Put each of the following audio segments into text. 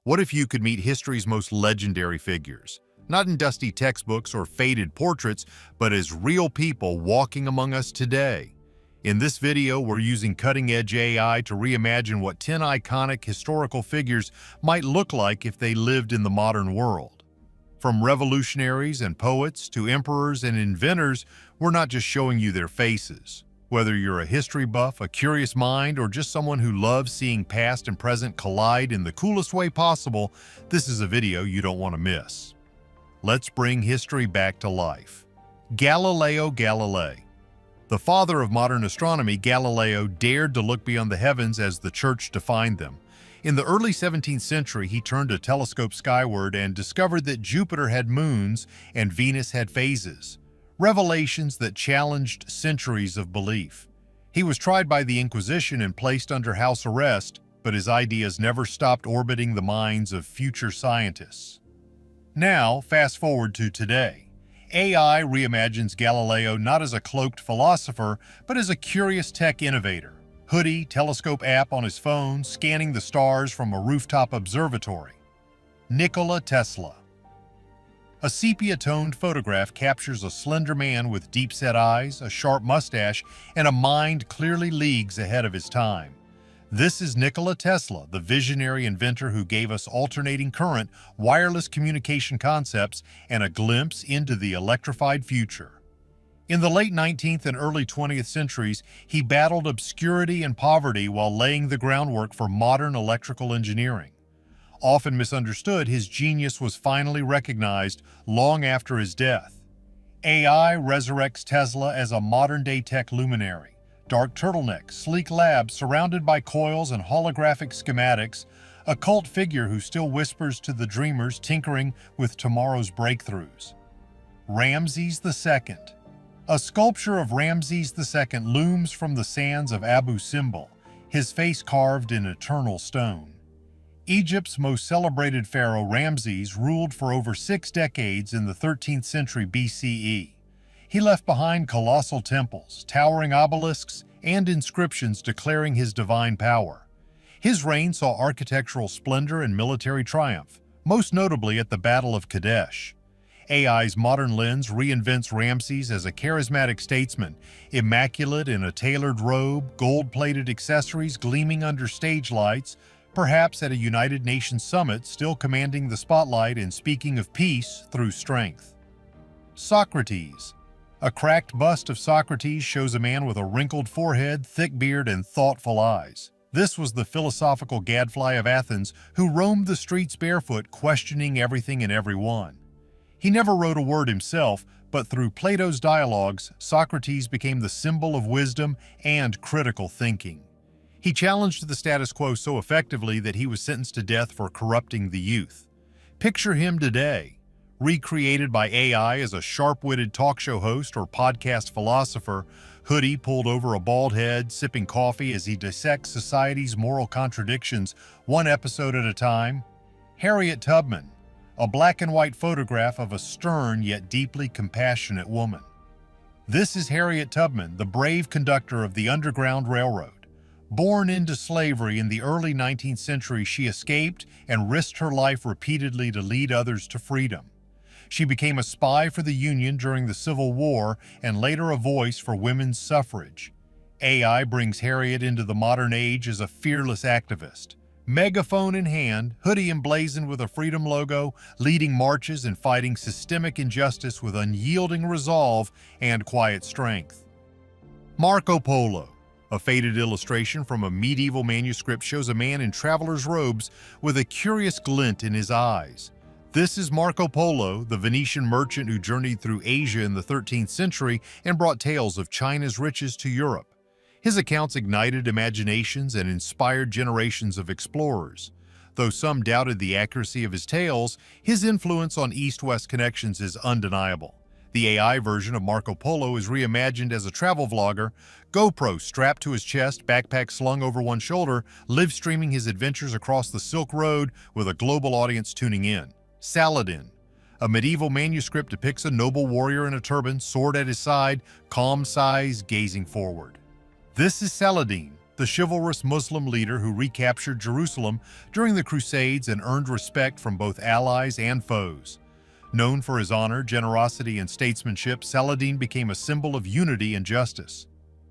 What if you could meet history's most legendary figures? Not in dusty textbooks or faded portraits, but as real people walking among us today. In this video, we're using cutting-edge AI to reimagine what 10 iconic historical figures might look like if they lived in the modern world. From revolutionaries and poets to emperors and inventors, we're not just showing you their faces. Whether you're a history buff, a curious mind, or just someone who loves seeing past and present collide in the coolest way possible, this is a video you don't want to miss. Let's bring history back to life. Galileo Galilei. The father of modern astronomy, Galileo dared to look beyond the heavens as the church defined them. In the early 17th century, he turned a telescope skyward and discovered that Jupiter had moons and Venus had phases. Revelations that challenged centuries of belief. He was tried by the Inquisition and placed under house arrest, but his ideas never stopped orbiting the minds of future scientists. Now, fast forward to today. AI reimagines Galileo not as a cloaked philosopher, but as a curious tech innovator. Hoodie, telescope app on his phone, scanning the stars from a rooftop observatory. Nikola Tesla. A sepia-toned photograph captures a slender man with deep-set eyes, a sharp mustache, and a mind clearly leagues ahead of his time. This is Nikola Tesla, the visionary inventor who gave us alternating current, wireless communication concepts, and a glimpse into the electrified future. In the late 19th and early 20th centuries, he battled obscurity and poverty while laying the groundwork for modern electrical engineering. Often misunderstood, his genius was finally recognized long after his death. AI resurrects Tesla as a modern-day tech luminary. Dark turtleneck, sleek lab surrounded by coils and holographic schematics, a cult figure who still whispers to the dreamers tinkering with tomorrow's breakthroughs. Ramses II. A sculpture of Ramses II looms from the sands of Abu Simbel, his face carved in eternal stone. Egypt's most celebrated pharaoh Ramses ruled for over 6 decades in the 13th century BCE. He left behind colossal temples, towering obelisks, and inscriptions declaring his divine power. His reign saw architectural splendor and military triumph, most notably at the Battle of Kadesh. AI's modern lens reinvents Ramses as a charismatic statesman, immaculate in a tailored robe, gold-plated accessories gleaming under stage lights, perhaps at a United Nations summit still commanding the spotlight and speaking of peace through strength. Socrates. A cracked bust of Socrates shows a man with a wrinkled forehead, thick beard, and thoughtful eyes. This was the philosophical gadfly of Athens who roamed the streets barefoot, questioning everything and everyone. He never wrote a word himself, but through Plato's dialogues, Socrates became the symbol of wisdom and critical thinking. He challenged the status quo so effectively that he was sentenced to death for corrupting the youth. Picture him today, recreated by AI as a sharp-witted talk show host or podcast philosopher, hoodie pulled over a bald head, sipping coffee as he dissects society's moral contradictions one episode at a time. Harriet Tubman, a black-and-white photograph of a stern yet deeply compassionate woman. This is Harriet Tubman, the brave conductor of the Underground Railroad. Born into slavery in the early 19th century, she escaped and risked her life repeatedly to lead others to freedom. She became a spy for the Union during the Civil War and later a voice for women's suffrage. AI brings Harriet into the modern age as a fearless activist. Megaphone in hand, hoodie emblazoned with a freedom logo, leading marches and fighting systemic injustice with unyielding resolve and quiet strength. Marco Polo. A faded illustration from a medieval manuscript shows a man in traveler's robes with a curious glint in his eyes. This is Marco Polo, the Venetian merchant who journeyed through Asia in the 13th century and brought tales of China's riches to Europe. His accounts ignited imaginations and inspired generations of explorers. Though some doubted the accuracy of his tales, his influence on East-West connections is undeniable. The AI version of Marco Polo is reimagined as a travel vlogger, GoPro strapped to his chest, backpack slung over one shoulder, live-streaming his adventures across the Silk Road with a global audience tuning in. Saladin. A medieval manuscript depicts a noble warrior in a turban, sword at his side, calm size, gazing forward. This is Saladin, the chivalrous Muslim leader who recaptured Jerusalem during the Crusades and earned respect from both allies and foes. Known for his honor, generosity, and statesmanship, Saladin became a symbol of unity and justice.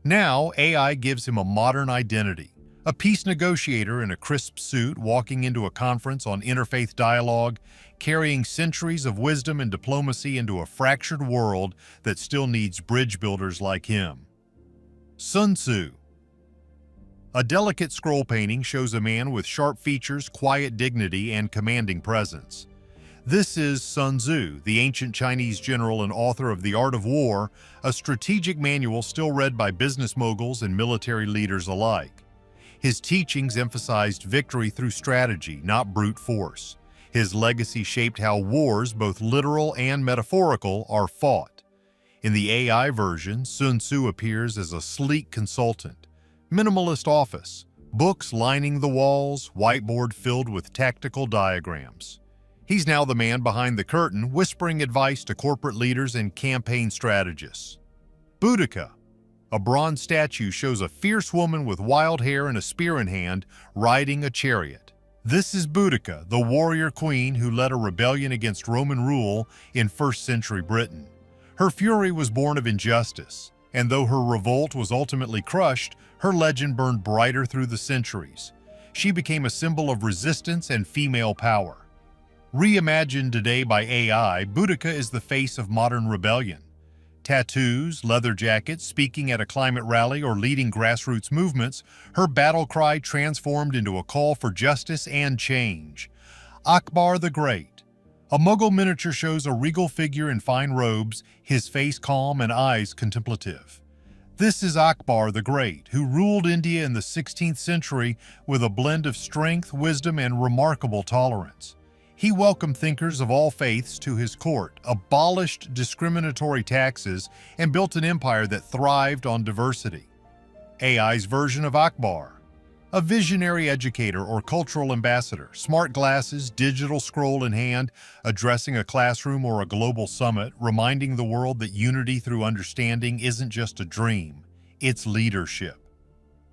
Now, AI gives him a modern identity, a peace negotiator in a crisp suit walking into a conference on interfaith dialogue, carrying centuries of wisdom and diplomacy into a fractured world that still needs bridge builders like him. Sun Tzu. A delicate scroll painting shows a man with sharp features, quiet dignity, and commanding presence. This is Sun Tzu, the ancient Chinese general and author of The Art of War, a strategic manual still read by business moguls and military leaders alike. His teachings emphasized victory through strategy, not brute force. His legacy shaped how wars, both literal and metaphorical, are fought. In the AI version, Sun Tzu appears as a sleek consultant. Minimalist office, books lining the walls, whiteboard filled with tactical diagrams. He's now the man behind the curtain, whispering advice to corporate leaders and campaign strategists. Boudica. A bronze statue shows a fierce woman with wild hair and a spear in hand, riding a chariot. This is Boudica, the warrior queen who led a rebellion against Roman rule in 1st century Britain. Her fury was born of injustice, and though her revolt was ultimately crushed, her legend burned brighter through the centuries. She became a symbol of resistance and female power. Reimagined today by AI, Boudica is the face of modern rebellion. Tattoos, leather jackets, speaking at a climate rally, or leading grassroots movements, her battle cry transformed into a call for justice and change. Akbar the Great. A Mughal miniature shows a regal figure in fine robes, his face calm and eyes contemplative. This is Akbar the Great, who ruled India in the 16th century with a blend of strength, wisdom, and remarkable tolerance. He welcomed thinkers of all faiths to his court, abolished discriminatory taxes, and built an empire that thrived on diversity. AI's version of Akbar. A visionary educator or cultural ambassador, smart glasses, digital scroll in hand, addressing a classroom or a global summit, reminding the world that unity through understanding isn't just a dream, it's leadership.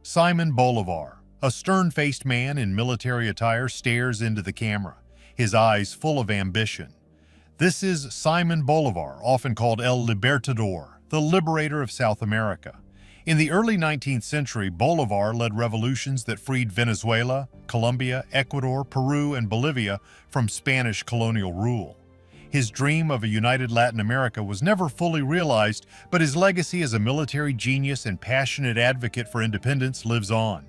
Simon Bolivar. A stern-faced man in military attire stares into the camera, his eyes full of ambition. This is Simon Bolivar, often called El Libertador, the liberator of South America. In the early 19th century, Bolivar led revolutions that freed Venezuela, Colombia, Ecuador, Peru, and Bolivia from Spanish colonial rule. His dream of a united Latin America was never fully realized, but his legacy as a military genius and passionate advocate for independence lives on.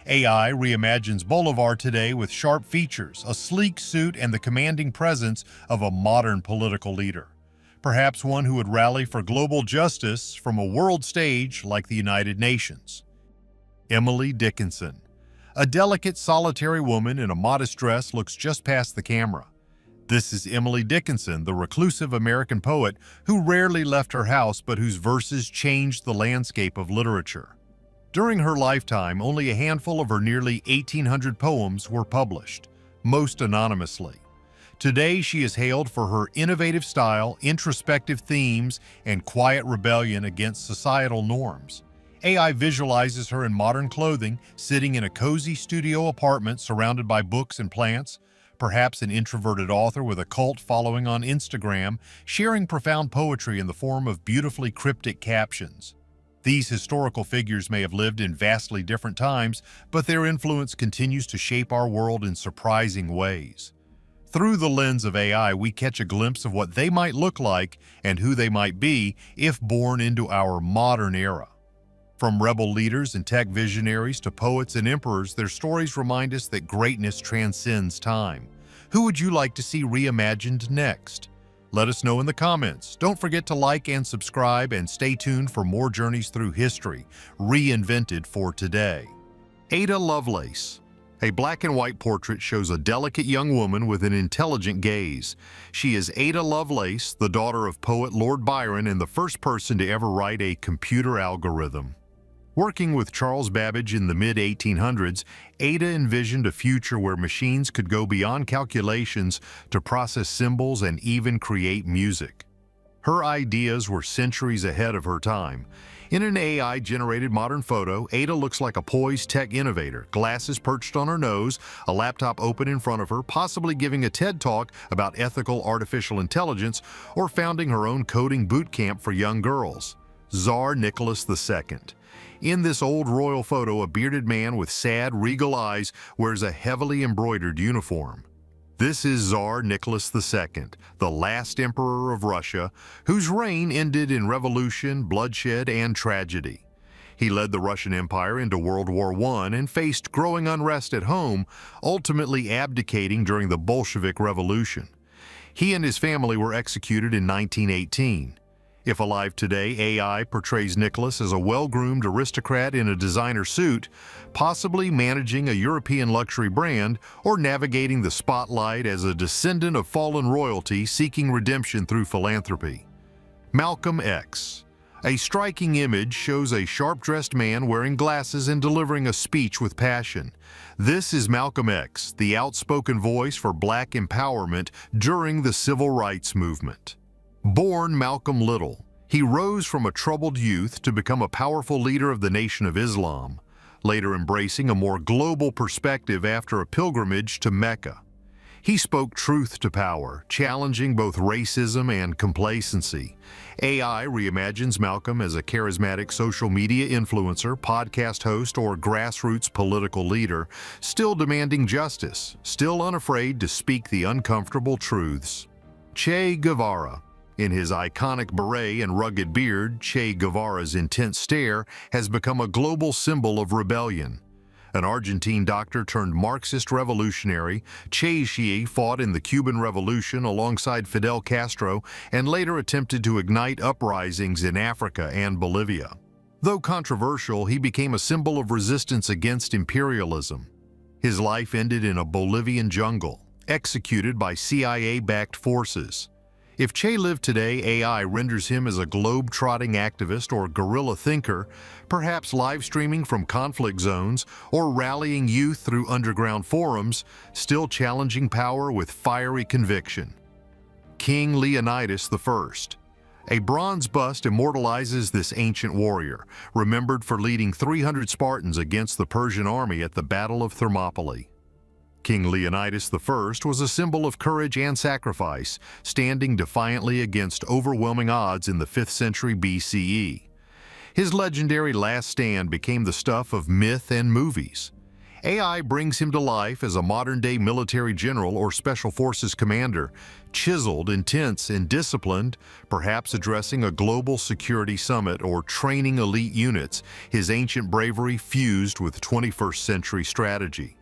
AI reimagines Bolivar today with sharp features, a sleek suit, and the commanding presence of a modern political leader. Perhaps one who would rally for global justice from a world stage like the United Nations. Emily Dickinson. A delicate, solitary woman in a modest dress looks just past the camera. This is Emily Dickinson, the reclusive American poet who rarely left her house but whose verses changed the landscape of literature. During her lifetime, only a handful of her nearly 1,800 poems were published, most anonymously. Today, she is hailed for her innovative style, introspective themes, and quiet rebellion against societal norms. AI visualizes her in modern clothing, sitting in a cozy studio apartment surrounded by books and plants, perhaps an introverted author with a cult following on Instagram, sharing profound poetry in the form of beautifully cryptic captions. These historical figures may have lived in vastly different times, but their influence continues to shape our world in surprising ways. Through the lens of AI, we catch a glimpse of what they might look like and who they might be if born into our modern era. From rebel leaders and tech visionaries to poets and emperors, their stories remind us that greatness transcends time. Who would you like to see reimagined next? Let us know in the comments. Don't forget to like and subscribe, and stay tuned for more journeys through history, reinvented for today. Ada Lovelace. A black and white portrait shows a delicate young woman with an intelligent gaze. She is Ada Lovelace, the daughter of poet Lord Byron and the first person to ever write a computer algorithm. Working with Charles Babbage in the mid-1800s, Ada envisioned a future where machines could go beyond calculations to process symbols and even create music. Her ideas were centuries ahead of her time. In an AI-generated modern photo, Ada looks like a poised tech innovator, glasses perched on her nose, a laptop open in front of her, possibly giving a TED Talk about ethical artificial intelligence or founding her own coding boot camp for young girls. Tsar Nicholas II. In this old royal photo, a bearded man with sad, regal eyes wears a heavily embroidered uniform. This is Tsar Nicholas II, the last emperor of Russia, whose reign ended in revolution, bloodshed, and tragedy. He led the Russian Empire into World War I and faced growing unrest at home, ultimately abdicating during the Bolshevik Revolution. He and his family were executed in 1918. If alive today, AI portrays Nicholas as a well-groomed aristocrat in a designer suit, possibly managing a European luxury brand or navigating the spotlight as a descendant of fallen royalty seeking redemption through philanthropy. Malcolm X. A striking image shows a sharp-dressed man wearing glasses and delivering a speech with passion. This is Malcolm X, the outspoken voice for Black empowerment during the Civil Rights Movement. Born Malcolm Little, he rose from a troubled youth to become a powerful leader of the Nation of Islam, later embracing a more global perspective after a pilgrimage to Mecca. He spoke truth to power, challenging both racism and complacency. AI reimagines Malcolm as a charismatic social media influencer, podcast host, or grassroots political leader, still demanding justice, still unafraid to speak the uncomfortable truths. Che Guevara. In his iconic beret and rugged beard, Che Guevara's intense stare has become a global symbol of rebellion. An Argentine doctor turned Marxist revolutionary, Che fought in the Cuban Revolution alongside Fidel Castro and later attempted to ignite uprisings in Africa and Bolivia. Though controversial, he became a symbol of resistance against imperialism. His life ended in a Bolivian jungle, executed by CIA-backed forces. If Che lived today, AI renders him as a globe-trotting activist or guerrilla thinker, perhaps live-streaming from conflict zones or rallying youth through underground forums, still challenging power with fiery conviction. King Leonidas I. A bronze bust immortalizes this ancient warrior, remembered for leading 300 Spartans against the Persian army at the Battle of Thermopylae. King Leonidas I was a symbol of courage and sacrifice, standing defiantly against overwhelming odds in the 5th century BCE. His legendary last stand became the stuff of myth and movies. AI brings him to life as a modern-day military general or special forces commander, chiseled, intense, and disciplined, perhaps addressing a global security summit or training elite units, his ancient bravery fused with 21st century strategy.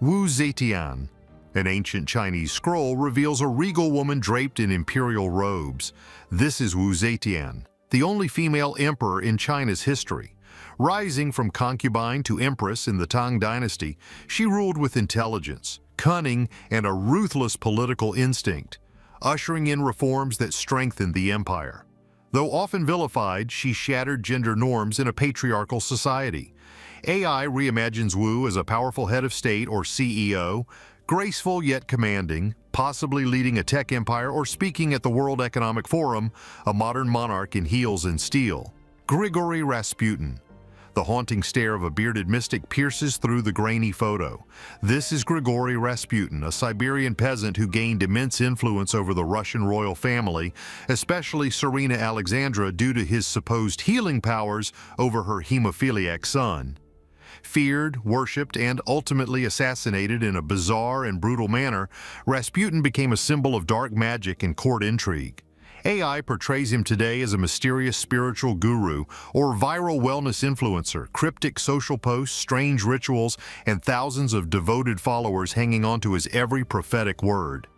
Wu Zetian. An ancient Chinese scroll reveals a regal woman draped in imperial robes. This is Wu Zetian, the only female emperor in China's history. Rising from concubine to empress in the Tang dynasty, she ruled with intelligence, cunning, and a ruthless political instinct, ushering in reforms that strengthened the empire. Though often vilified, she shattered gender norms in a patriarchal society. AI reimagines Wu as a powerful head of state or CEO, graceful yet commanding, possibly leading a tech empire or speaking at the World Economic Forum, a modern monarch in heels and steel. Grigory Rasputin. The haunting stare of a bearded mystic pierces through the grainy photo. This is Grigory Rasputin, a Siberian peasant who gained immense influence over the Russian royal family, especially Tsarina Alexandra due to his supposed healing powers over her hemophiliac son. Feared, worshipped, and ultimately assassinated in a bizarre and brutal manner, Rasputin became a symbol of dark magic and court intrigue. AI portrays him today as a mysterious spiritual guru or viral wellness influencer, cryptic social posts, strange rituals, and thousands of devoted followers hanging on to his every prophetic word.